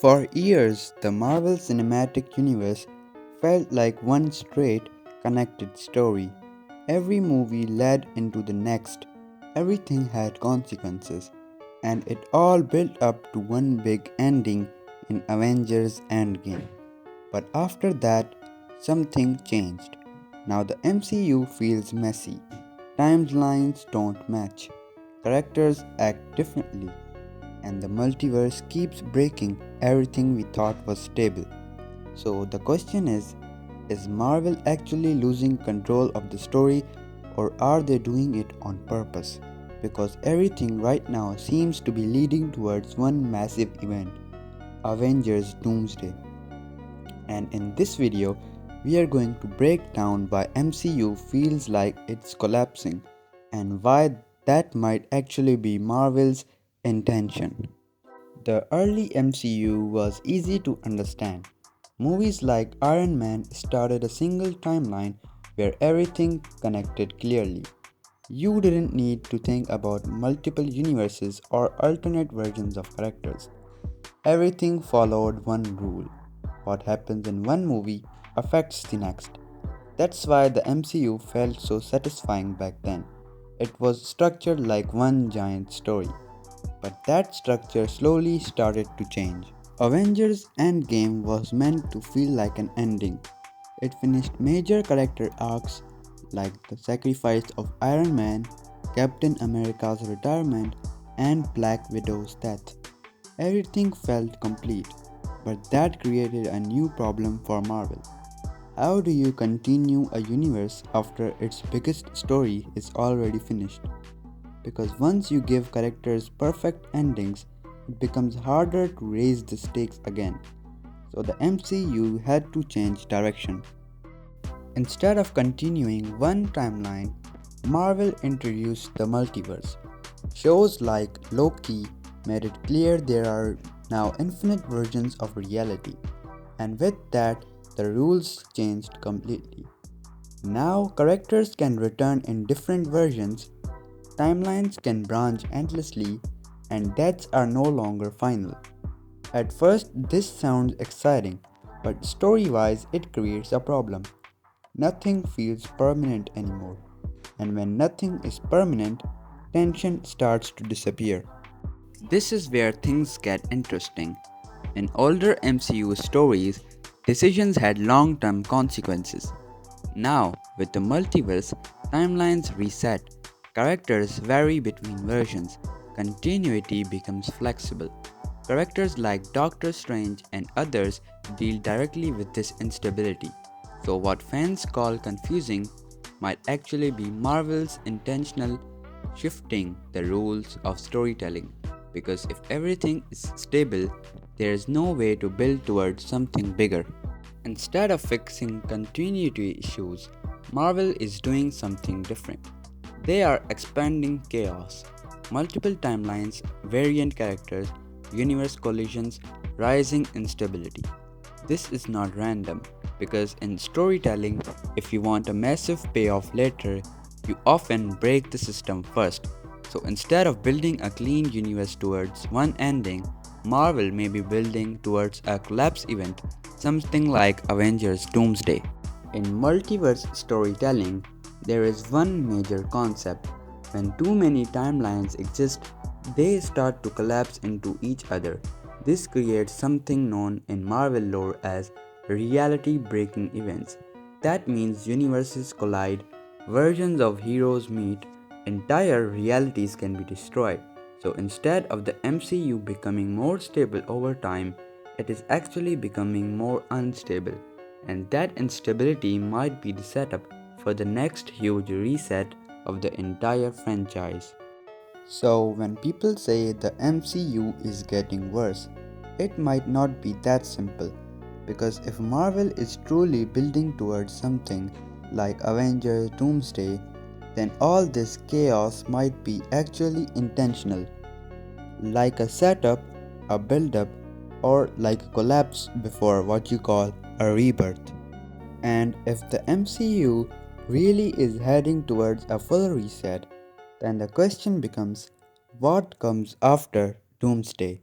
For years, the Marvel Cinematic Universe felt like one straight, connected story. Every movie led into the next, everything had consequences, and it all built up to one big ending in Avengers Endgame. But after that, something changed. Now the MCU feels messy. Timelines don't match. Characters act differently and the multiverse keeps breaking everything we thought was stable. So the question is Marvel actually losing control of the story or are they doing it on purpose? Because everything right now seems to be leading towards one massive event Avengers Doomsday. And in this video, we are going to break down why MCU feels like it's collapsing and why that might actually be Marvel's intention. The early MCU was easy to understand. Movies like Iron Man started a single timeline where everything connected clearly. You didn't need to think about multiple universes or alternate versions of characters. Everything followed one rule. What happens in one movie affects the next. That's why the MCU felt so satisfying back then. It was structured like one giant story. But that structure slowly started to change. Avengers Endgame was meant to feel like an ending. It finished major character arcs like the sacrifice of Iron Man, Captain America's retirement, and Black Widow's death. Everything felt complete, but that created a new problem for Marvel. How do you continue a universe after its biggest story is already finished? Because once you give characters perfect endings, it becomes harder to raise the stakes again. So the MCU had to change direction. Instead of continuing one timeline, Marvel introduced the multiverse. Shows like Loki made it clear there are now infinite versions of reality, and with that, the rules changed completely. Now, characters can return in different versions, timelines can branch endlessly, and deaths are no longer final. At first, this sounds exciting, but story wise, it creates a problem. Nothing feels permanent anymore, and when nothing is permanent, tension starts to disappear. This is where things get interesting. In older MCU stories, decisions had long term consequences. Now, with the multiverse, timelines reset, characters vary between versions, continuity becomes flexible. Characters like Doctor Strange and others deal directly with this instability. So, what fans call confusing might actually be Marvel's intentional shifting the rules of storytelling. Because if everything is stable, there is no way to build towards something bigger. Instead of fixing continuity issues, Marvel is doing something different. They are expanding chaos. Multiple timelines, variant characters, universe collisions, rising instability. This is not random because in storytelling, if you want a massive payoff later, you often break the system first. So instead of building a clean universe towards one ending, Marvel may be building towards a collapse event, something like Avengers Doomsday. In multiverse storytelling, there is one major concept. When too many timelines exist, they start to collapse into each other. This creates something known in Marvel lore as reality breaking events. That means universes collide, versions of heroes meet, entire realities can be destroyed. So instead of the MCU becoming more stable over time, it is actually becoming more unstable. And that instability might be the setup for the next huge reset of the entire franchise. So, when people say the MCU is getting worse, it might not be that simple. Because if Marvel is truly building towards something like Avengers Doomsday, then all this chaos might be actually intentional, like a setup, a build up, or like a collapse before what you call a rebirth. And if the MCU really is heading towards a full reset, then the question becomes what comes after Doomsday?